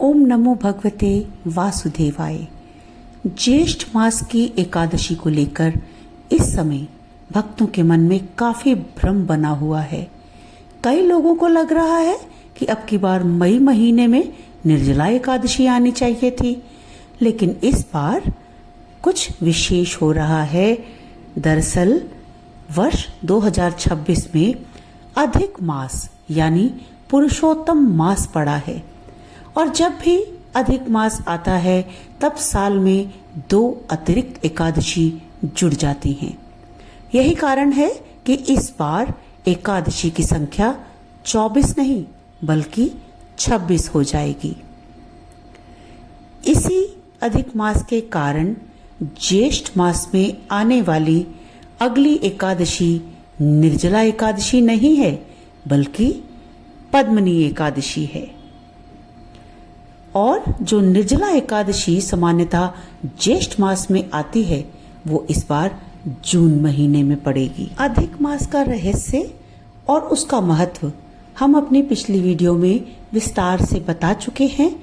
ओम नमो भगवते वासुदेवाय। ज्येष्ठ मास की एकादशी को लेकर इस समय भक्तों के मन में काफी भ्रम बना हुआ है। कई लोगों को लग रहा है कि अब की बार मई महीने में निर्जला एकादशी आनी चाहिए थी, लेकिन इस बार कुछ विशेष हो रहा है। दरअसल वर्ष 2026 में अधिक मास यानी पुरुषोत्तम मास पड़ा है, और जब भी अधिक मास आता है तब साल में 2 अतिरिक्त एकादशी जुड़ जाती हैं। यही कारण है कि इस बार एकादशी की संख्या 24 नहीं बल्कि 26 हो जाएगी। इसी अधिक मास के कारण ज्येष्ठ मास में आने वाली अगली एकादशी निर्जला एकादशी नहीं है बल्कि पद्मनी एकादशी है। और जो निर्जला एकादशी सामान्यतः ज्येष्ठ मास में आती है वो इस बार जून महीने में पड़ेगी। अधिक मास का रहस्य और उसका महत्व हम अपनी पिछली वीडियो में विस्तार से बता चुके हैं,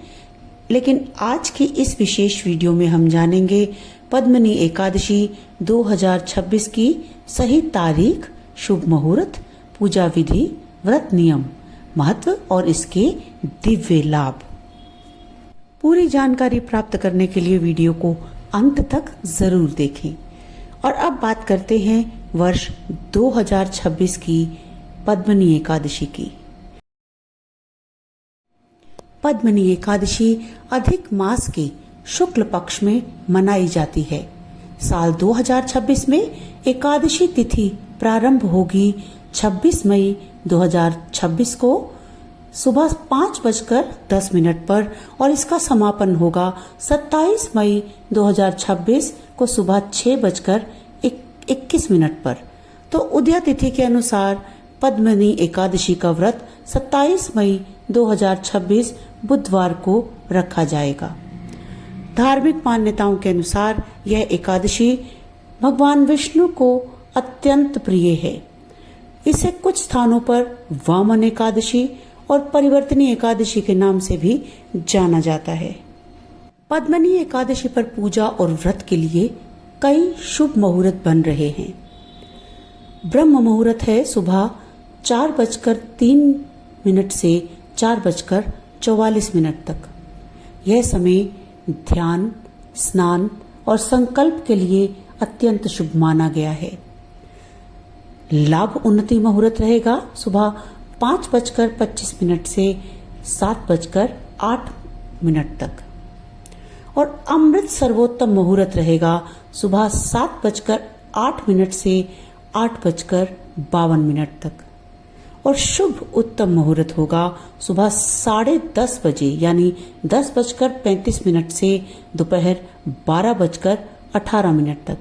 लेकिन आज की इस विशेष वीडियो में हम जानेंगे पद्मनी एकादशी 2026 की सही तारीख, शुभ मुहूर्त, पूजा विधि, व्रत नियम, महत्व और इसके दिव्य लाभ। पूरी जानकारी प्राप्त करने के लिए वीडियो को अंत तक जरूर देखें। और अब बात करते हैं वर्ष 2026 की पद्मनी एकादशी की। पद्मनी एकादशी अधिक मास के शुक्ल पक्ष में मनाई जाती है। साल 2026 में एकादशी तिथि प्रारंभ होगी 26 मई 2026 को सुबह 5:10 पर और इसका समापन होगा 27 मई 2026 को सुबह 6:21 पर। तो उदय तिथि के अनुसार पद्मनी एकादशी का व्रत 27 मई 2026 बुधवार को रखा जाएगा। धार्मिक मान्यताओं के अनुसार यह एकादशी भगवान विष्णु को अत्यंत प्रिय है। इसे कुछ स्थानों पर वामन एकादशी और परिवर्तनी एकादशी के नाम से भी जाना जाता है। पद्मनी एकादशी पर पूजा और व्रत के लिए कई शुभ मुहूर्त बन रहे हैं। ब्रह्म मुहूर्त है सुबह 4:03 से 4:44 तक। यह समय ध्यान, स्नान और संकल्प के लिए अत्यंत शुभ माना गया है। लाभ उन्नति मुहूर्त रहेगा सुबह 5:25 से 7:08 तक। और अमृत सर्वोत्तम मुहूर्त रहेगा सुबह 7:08 से 8:52 तक। और शुभ उत्तम मुहूर्त होगा सुबह 10:30 बजे यानी 10:35 से दोपहर 12:18 तक।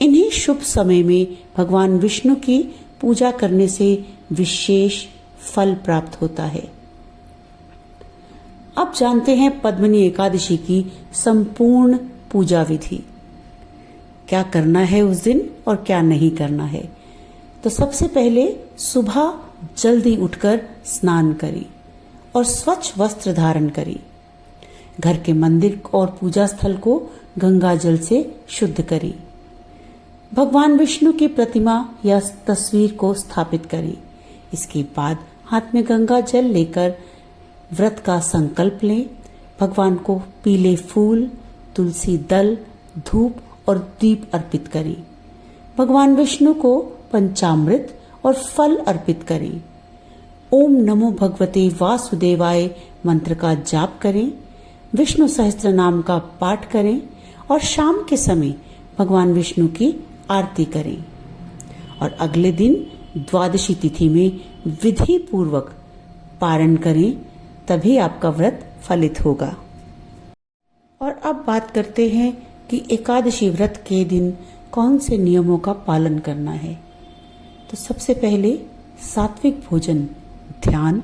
इन्हीं शुभ समय में भगवान विष्णु की पूजा करने से विशेष फल प्राप्त होता है। अब जानते हैं पद्मनी एकादशी की संपूर्ण पूजा विधि। क्या करना है उस दिन और क्या नहीं करना है। तो सबसे पहले सुबह जल्दी उठकर स्नान करें और स्वच्छ वस्त्र धारण करें। घर के मंदिर और पूजा स्थल को गंगा जल से शुद्ध करें। भगवान विष्णु की प्रतिमा या तस्वीर को स्थापित करें। इसके बाद हाथ में गंगा जल लेकर व्रत का संकल्प लें। भगवान को पीले फूल, तुलसी दल, धूप और दीप अर्पित करें। भगवान विष्णु को पंचामृत और फल अर्पित करें। ओम नमो भगवते वासुदेवाय मंत्र का जाप करें। विष्णु सहस्त्र नाम का पाठ करें और शाम के समय भगवान विष्णु की आरती करें। और अगले दिन द्वादशी तिथि में विधि पूर्वक पारण करें, तभी आपका व्रत फलित होगा। और अब बात करते हैं कि एकादशी व्रत के दिन कौन से नियमों का पालन करना है। तो सबसे पहले सात्विक भोजन, ध्यान,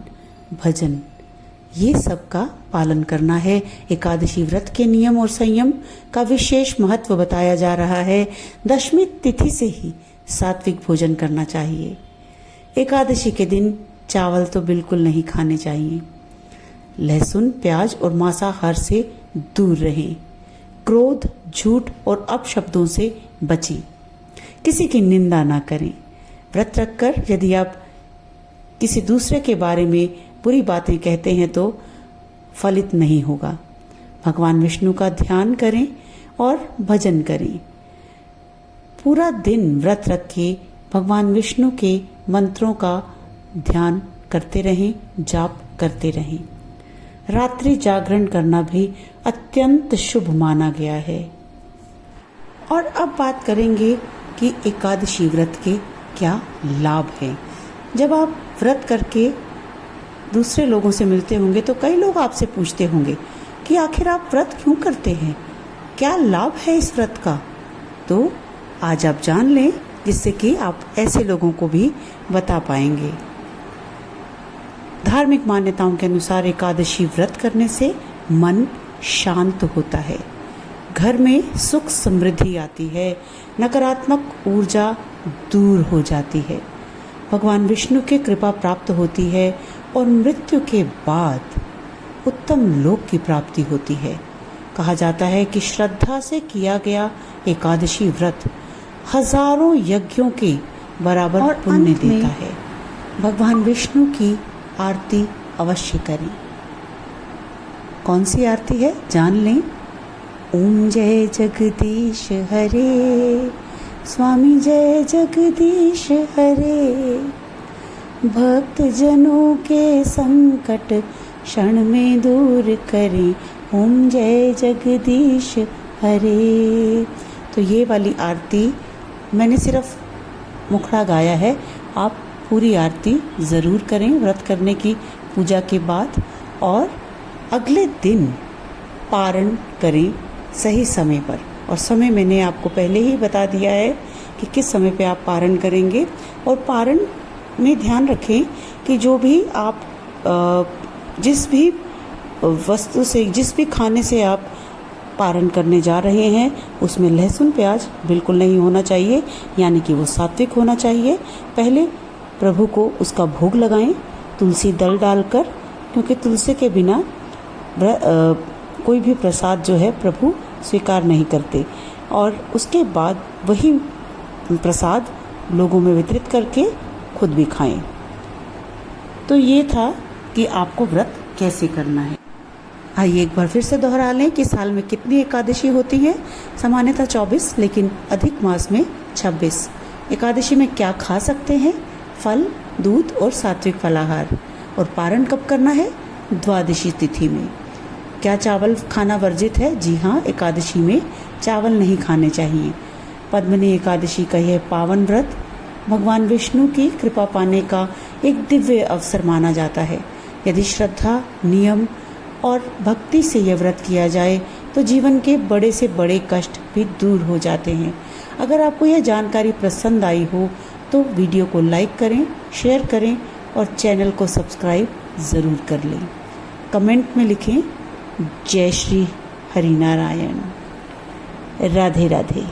भजन, ये सब का पालन करना है। एकादशी व्रत के नियम और संयम का विशेष महत्व बताया जा रहा है। दशमी तिथि से ही सात्विक भोजन करना चाहिए। एकादशी के दिन चावल तो बिल्कुल नहीं खाने चाहिए। लहसुन, प्याज और मांसाहार से दूर रहें। क्रोध, झूठ और अपशब्दों से बचें। किसी की निंदा ना करें। व्रत रखकर यदि आप किसी दूसरे के बारे में बुरी बातें कहते हैं तो फलित नहीं होगा। भगवान विष्णु का ध्यान करें और भजन करें। पूरा दिन व्रत रख के भगवान विष्णु के मंत्रों का ध्यान करते रहें, जाप करते रहें। रात्रि जागरण करना भी अत्यंत शुभ माना गया है। और अब बात करेंगे कि एकादशी व्रत के क्या लाभ हैं। जब आप व्रत करके दूसरे लोगों से मिलते होंगे तो कई लोग आपसे पूछते होंगे कि आखिर आप व्रत क्यों करते हैं, क्या लाभ है इस व्रत का। तो आज आप जान लें, जिससे कि आप ऐसे लोगों को भी बता पाएंगे। धार्मिक मान्यताओं के अनुसार एकादशी व्रत करने से मन शांत होता है, घर में सुख समृद्धि आती है, नकारात्मक ऊर्जा दूर हो जाती है, भगवान विष्णु की कृपा प्राप्त होती है और मृत्यु के बाद उत्तम लोक की प्राप्ति होती है। कहा जाता है कि श्रद्धा से किया गया एकादशी व्रत हजारों यज्ञों के बराबर पुण्य देता है। भगवान विष्णु की आरती अवश्य करें। कौन सी आरती है जान लें। ओम जय जगदीश हरे, स्वामी जय जगदीश हरे, भक्त जनों के संकट क्षण में दूर करें, ओम जय जगदीश हरे। तो ये वाली आरती मैंने सिर्फ मुखड़ा गाया है, आप पूरी आरती ज़रूर करें व्रत करने की पूजा के बाद। और अगले दिन पारण करें सही समय पर। और समय मैंने आपको पहले ही बता दिया है कि किस समय पे आप पारण करेंगे। और पारण में ध्यान रखें कि जो भी आप जिस भी वस्तु से, जिस भी खाने से आप पारण करने जा रहे हैं उसमें लहसुन प्याज बिल्कुल नहीं होना चाहिए, यानी कि वो सात्विक होना चाहिए। पहले प्रभु को उसका भोग लगाएं तुलसी दल डालकर, क्योंकि तुलसी के बिना कोई भी प्रसाद जो है प्रभु स्वीकार नहीं करते। और उसके बाद वही प्रसाद लोगों में वितरित करके खुद भी खाएं। तो ये था कि आपको व्रत कैसे करना है। आइए एक बार फिर से दोहरा लें कि साल में कितनी एकादशी होती है। सामान्यतः 24, लेकिन अधिक मास में 26। एकादशी में क्या खा सकते हैं? फल, दूध और सात्विक फलाहार। और पारण कब करना है? द्वादशी तिथि में। क्या चावल खाना वर्जित है? जी हाँ, एकादशी में चावल नहीं खाने चाहिए। पद्मिनी एकादशी का यह पावन व्रत भगवान विष्णु की कृपा पाने का एक दिव्य अवसर माना जाता है। यदि श्रद्धा, नियम और भक्ति से यह व्रत किया जाए तो जीवन के बड़े से बड़े कष्ट भी दूर हो जाते हैं। अगर आपको यह जानकारी पसंद आई हो तो वीडियो को लाइक करें, शेयर करें और चैनल को सब्सक्राइब ज़रूर कर लें। कमेंट में लिखें जय श्री हरिनारायण। राधे राधे।